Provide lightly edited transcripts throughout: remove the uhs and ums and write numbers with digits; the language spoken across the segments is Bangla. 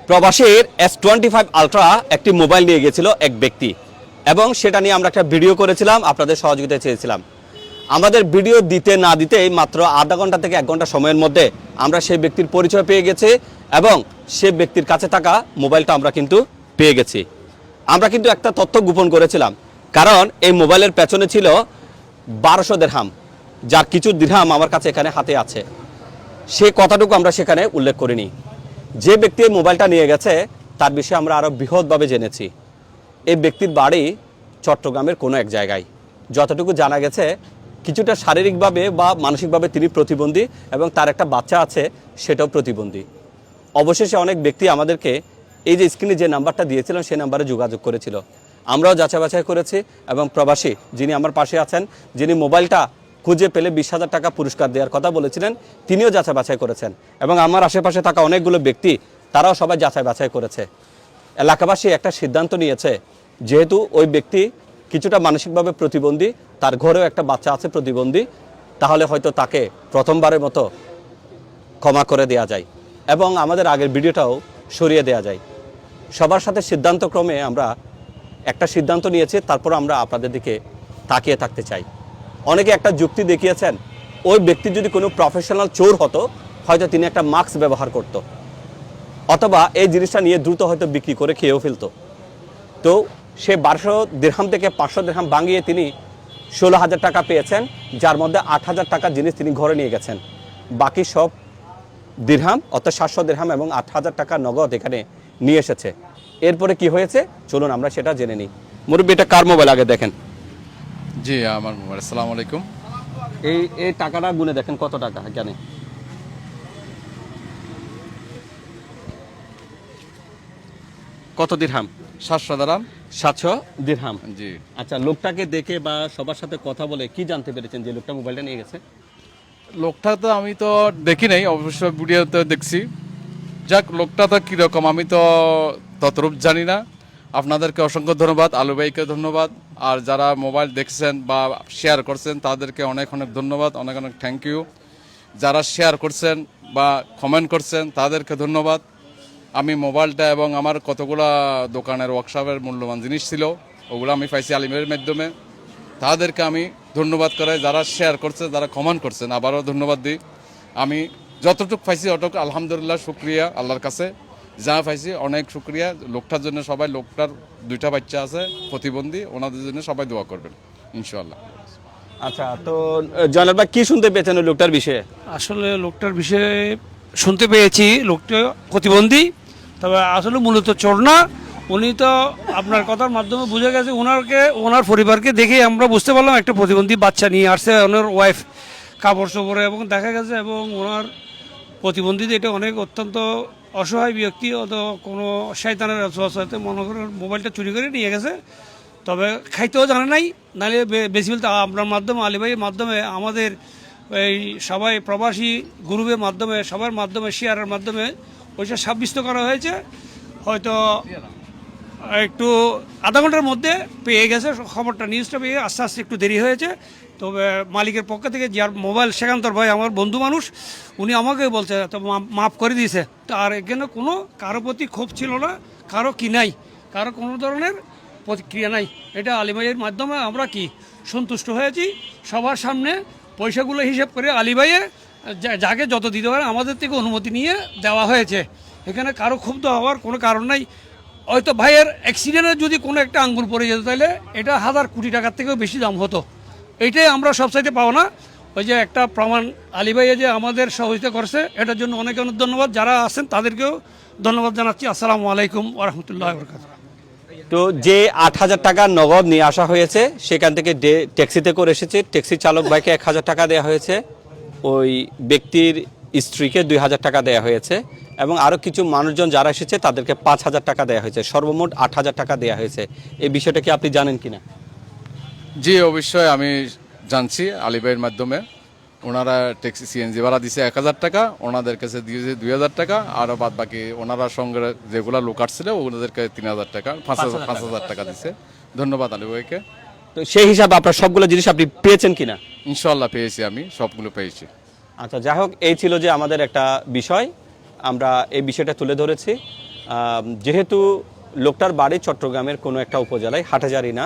প্রবাসীর S25 আলট্রা একটি মোবাইল নিয়ে গিয়েছিল এক ব্যক্তি, এবং সেটা নিয়ে আমরা একটা ভিডিও করেছিলাম, আপনাদের সহযোগিতা চেয়েছিলাম। আমাদের ভিডিও দিতে না দিতেই মাত্র আধা ঘন্টা থেকে 1 ঘন্টা সময়ের মধ্যে আমরা সেই ব্যক্তির পরিচয় পেয়ে গেছি, এবং সে ব্যক্তির কাছে থাকা মোবাইলটা আমরা কিন্তু পেয়ে গেছি। আমরা কিন্তু একটা তথ্য গোপন করেছিলাম, কারণ এই মোবাইলের পেছনে ছিল 1200 দিরহাম, যার কিছু দিরহাম আমার কাছে এখানে হাতে আছে। সে কথাটুকু আমরা সেখানে উল্লেখ করিনি। যে ব্যক্তি এই মোবাইলটা নিয়ে গেছে তার বিষয়ে আমরা আরও বৃহৎভাবে জেনেছি। এই ব্যক্তির বাড়ি চট্টগ্রামের কোনো এক জায়গায়। যতটুকু জানা গেছে, কিছুটা শারীরিকভাবে বা মানসিকভাবে তিনি প্রতিবন্ধী, এবং তার একটা বাচ্চা আছে, সেটাও প্রতিবন্ধী। অবশেষে অনেক ব্যক্তি আমাদেরকে এই যে স্ক্রিনে যে নাম্বারটা দিয়েছিলেন সেই নাম্বারে যোগাযোগ করেছিল। আমরাও যাচাই বাছাই করেছি, এবং প্রবাসী যিনি আমার পাশে আছেন, যিনি মোবাইলটা খুঁজে পেলে 20,000 টাকা পুরস্কার দেওয়ার কথা বলেছিলেন, তিনিও যাচাই বাছাই করেছেন, এবং আমার আশেপাশে থাকা অনেকগুলো ব্যক্তি তারাও সবাই যাচাই বাছাই করেছে। এলাকাবাসী একটা সিদ্ধান্ত নিয়েছে, যেহেতু ওই ব্যক্তি কিছুটা মানসিকভাবে প্রতিবন্ধী, তার ঘরেও একটা বাচ্চা আছে প্রতিবন্ধী, তাহলে হয়তো তাকে প্রথমবারের মতো ক্ষমা করে দেওয়া যায়, এবং আমাদের আগের ভিডিওটাও সরিয়ে দেওয়া যায়। সবার সাথে সিদ্ধান্তক্রমে আমরা একটা সিদ্ধান্ত নিয়েছি, তারপর আমরা আপনাদের দিকে তাকিয়ে থাকতে চাই। অনেকে একটা যুক্তি দেখিয়েছেন, ওই ব্যক্তি যদি কোনো প্রফেশনাল চোর হতো, হয়তো তিনি একটা মাস্ক ব্যবহার করত, অথবা এই জিনিসটা নিয়ে দ্রুত হয়তো বিক্রি করে খেয়েও ফেলতো। তো সে 1200 দিরহাম থেকে 500 দিরহাম ভাঙিয়ে তিনি 16,000 টাকা পেয়েছেন, যার মধ্যে 8,000 টাকার জিনিস তিনি ঘরে নিয়ে গেছেন। বাকি সব দিরহাম অর্থাৎ 700 দিরহাম এবং 8,000 টাকা নগদ এখানে নিয়ে এসেছে। এরপরে কি হয়েছে চলুন আমরা সেটা জেনে নিই। মুরব্বী, এটা কার মোবাইল আগে দেখেন? জি, আমার মোবাইল। আসসালামু আলাইকুম। এই টাকাটা গুনে দেখেন কত টাকা জানে? কত দিরহাম? 700 দিরহাম। 700 দিরহাম। জি। আচ্ছা, লোকটাকে দেখে বা সবার সাথে কথা বলে কি জানতে পেরেছেন যে লোকটা মোবাইলটা নিয়ে গেছে? লোকটা তো আমি তো দেখি নাই, অবশ্য ভিডিওতে দেখছি। যাক, লোকটা তো কীরকম আমি তো ততরূপ জানি না। আপনাদেরকে অসংখ্য ধন্যবাদ, আলু ভাইকে ধন্যবাদ, আর যারা মোবাইল দেখছেন বা শেয়ার করছেন তাদেরকে অনেক অনেক ধন্যবাদ, অনেক অনেক থ্যাংক ইউ। যারা শেয়ার করছেন বা কমেন্ট করছেন তাদেরকে ধন্যবাদ। আমি মোবাইলটা এবং আমার কতগুলা দোকানের ওয়ার্কশপের মূল্যবান জিনিস ছিল, ওগুলো আমি পাইছি আলিমের মাধ্যমে। তাদেরকে আমি ধন্যবাদ করে, যারা শেয়ার করছে, যারা কমেন্ট করছেন, আবারও ধন্যবাদ দিই। আমি যতটুকু পাইছি অতটুকু আলহামদুলিল্লাহ, শুক্রিয়া আল্লাহর কাছে। যা পাইছি অনেক শুক্রিয়া। লোকটার জন্য সবাই, লোকটার 2টা বাচ্চা আছে প্রতিবন্ধী, ওনাদের জন্য সবাই দোয়া করবেন ইনশাআল্লাহ। আচ্ছা, তো জয়নাল ভাই কি শুনতে পেয়েছেন ওই লোকটার বিষয়ে? আসলে লোকটার বিষয়ে শুনতে পেয়েছি, লোকটা প্রতিবন্ধী, তবে আসলে মূলত চোর না। উনি তো আপনার কথার মাধ্যমে বুঝে গেছে, ওনার পরিবারকে দেখেই আমরা বুঝতে পারলাম একটা প্রতিবন্ধী বাচ্চা নিয়ে আসছে ওনার ওয়াইফ কাপড় চোপড়ে, এবং দেখা গেছে এবং ওনার প্রতিবন্ধীদের এটা অনেক অত্যন্ত অসহায় ব্যক্তি, অত কোনো শয়তানের অসহায়তে মনে করেন মোবাইলটা চুরি করে নিয়ে গেছে। তবে খাইতেও জানে নাই, নাহলে বেশি বলতে আপনার মাধ্যমে, আলী ভাইয়ের মাধ্যমে, আমাদের এই সবাই প্রবাসী গ্রুপের মাধ্যমে, সবার মাধ্যমে, শেয়ারের মাধ্যমে ওইটা সাব্যস্ত করা হয়েছে। হয়তো একটু আধা ঘন্টার মধ্যে পেয়ে গেছে খবরটা, নিউজটা পেয়ে আস্তে আস্তে একটু দেরি হয়েছে। তবে মালিকের পক্ষ থেকে যার মোবাইল, শেখান্তর ভাই আমার বন্ধু মানুষ, উনি আমাকে বলছে তো মাফ করে দিয়েছে। তো আর এখানে কোনো কারো প্রতি ক্ষোভ ছিল না, কারো কি নাই, কারো কোনো ধরনের প্রতিক্রিয়া নাই। এটা আলী ভাইয়ের মাধ্যমে আমরা কি সন্তুষ্ট হয়েছি। সবার সামনে পয়সাগুলো হিসেব করে আলী ভাইয়ে যাকে যত দিতে পারে আমাদের থেকে অনুমতি নিয়ে দেওয়া হয়েছে। এখানে কারো ক্ষুব্ধ হওয়ার কোনো কারণ নাই। হয়তো ভাইয়ের অ্যাক্সিডেন্টে যদি কোনো একটা আঙ্গুল পড়ে যেত, তাহলে এটা 1,000 কোটি টাকার থেকেও বেশি দাম হতো। এইটাই আমরা সবসাইতে পাবো না। ওই যে একটা প্রমাণ আলী ভাইয়ে যে আমাদের সহযোগিতা করছে, এটার জন্য অনেক অনেক ধন্যবাদ। যারা আছেন তাদেরকেও ধন্যবাদ জানাচ্ছি। আসসালামু আলাইকুম ওয়া রাহমাতুল্লাহি ওয়া বারাকাতুহু। তো যে 8,000 টাকা নগদ নিয়ে আসা হয়েছে, সেখান থেকে ট্যাক্সিতে করে এসেছে, ট্যাক্সি চালক ভাইকে 1,000 টাকা দেওয়া হয়েছে, ওই ব্যক্তির স্ত্রীকে 2,000 টাকা দেওয়া হয়েছে, এবং আরও কিছু মানুষজন যারা এসেছে তাদেরকে 5,000 টাকা দেওয়া হয়েছে, সর্বমোট 8,000 টাকা দেওয়া হয়েছে। এই বিষয়টা কি আপনি জানেন কিনা? জি, অবশ্যই আমি জানছি আলী ভাইয়ের মাধ্যমে। ওনারা ট্যাক্সি সিএনজি ভাড়া দিছে 1,000 টাকা, ওনাদের কাছে দিয়েছে 2,000 টাকা, আরও বাদ বাকি ওনারা সঙ্গে যেগুলো লোক আসছিল ওনাদেরকে 3,000 টাকা, 5,000 টাকা দিছে। ধন্যবাদ আলী ভাইকে। তো সেই হিসাবে আপনার সবগুলো জিনিস আপনি পেয়েছেন কিনা? ইনশাল্লাহ পেয়েছি, আমি সবগুলো পেয়েছি। আচ্ছা, যাই হোক, এই ছিল যে আমাদের একটা বিষয়, আমরা এই বিষয়টা তুলে ধরেছি। যেহেতু লোকটার বাড়ি চট্টগ্রামের কোনো একটা উপজেলায়, হাটহাজারী না,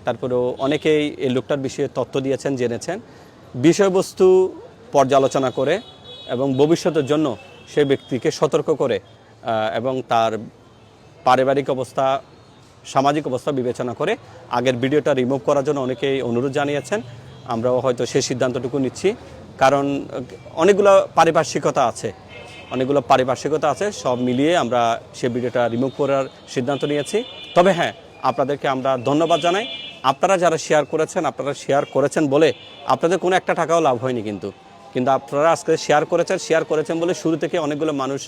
তারপরেও অনেকেই এই লোকটার বিষয়ে তথ্য দিয়েছেন, জেনেছেন। বিষয়বস্তু পর্যালোচনা করে এবং ভবিষ্যতের জন্য সেই ব্যক্তিকে সতর্ক করে এবং তার পারিবারিক অবস্থা, সামাজিক অবস্থা বিবেচনা করে আগের ভিডিওটা রিমুভ করার জন্য অনেকেই অনুরোধ জানিয়েছেন। আমরাও হয়তো সেই সিদ্ধান্তটুকু নিচ্ছি, কারণ অনেকগুলো পারিপার্শ্বিকতা আছে, সব মিলিয়ে আমরা সেই ভিডিওটা রিমুভ করার সিদ্ধান্ত নিয়েছি। তবে হ্যাঁ, আপনাদেরকে আমরা ধন্যবাদ জানাই। আপনারা যারা শেয়ার করেছেন বলে আপনাদের কোনো একটা টাকাও লাভ হয়নি, কিন্তু আপনারা আজকে শেয়ার করেছেন বলে শুরু থেকে অনেকগুলো মানুষ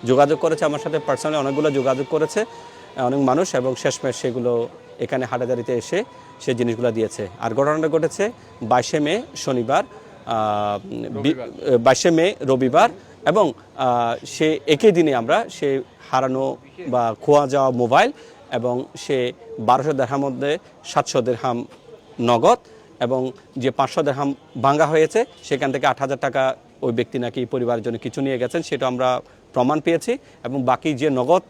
যোগাযোগ করেছে আমার সাথে, পার্সোনালি অনেকগুলো যোগাযোগ করেছে অনেক মানুষ, এবং শেষমেশ সেগুলো এখানে হাটাজারিতে এসে সে জিনিসগুলো দিয়েছে। আর ঘটনাটা ঘটেছে 22শে মে শনিবার, 22শে মে রবিবার, এবং সে একই দিনে আমরা সে হারানো বা খোয়া যাওয়া মোবাইল এবং সে 1200 দিরহাম মধ্যে 700 দিরহাম নগদ এবং যে 500 দিরহাম ভাঙা হয়েছে সেখান থেকে 8000 টাকা ওই ব্যক্তি নাকি পরিবারের জন্য কিছু নিয়ে গেছেন, সেটা আমরা প্রমাণ পেয়েছি। এবং বাকি যে নগদ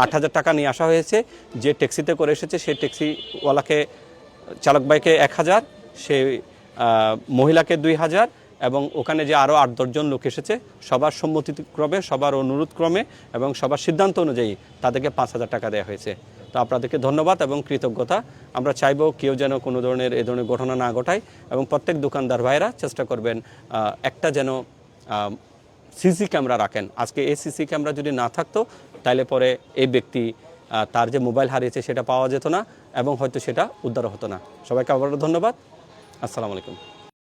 8000 টাকা নিয়ে আসা হয়েছে, যে ট্যাক্সিতে করে এসেছে সেই ট্যাক্সিওয়ালাকে, চালক ভাইকে 1000, সে মহিলাকে 2000, এবং ওখানে যে আরও 8-10 জন লোক এসেছে সবার সম্মতিক্রমে, সবার অনুরোধ ক্রমে এবং সবার সিদ্ধান্ত অনুযায়ী তাদেরকে 5000 টাকা দেওয়া হয়েছে। তো আপনাদেরকে ধন্যবাদ এবং কৃতজ্ঞতা। আমরা চাইবো কেউ যেন কোনো ধরনের এ ধরনের ঘটনা না ঘটায়, এবং প্রত্যেক দোকানদার ভাইরা চেষ্টা করবেন একটা যেন সিসি ক্যামেরা রাখেন। আজকে এই সিসি ক্যামেরা যদি না থাকতো তাহলে পরে এই ব্যক্তি তার যে মোবাইল হারিয়েছে সেটা পাওয়া যেত না এবং হয়তো সেটা উদ্ধার হতো না। সবাইকে আবারও ধন্যবাদ। আসসালামু আলাইকুম।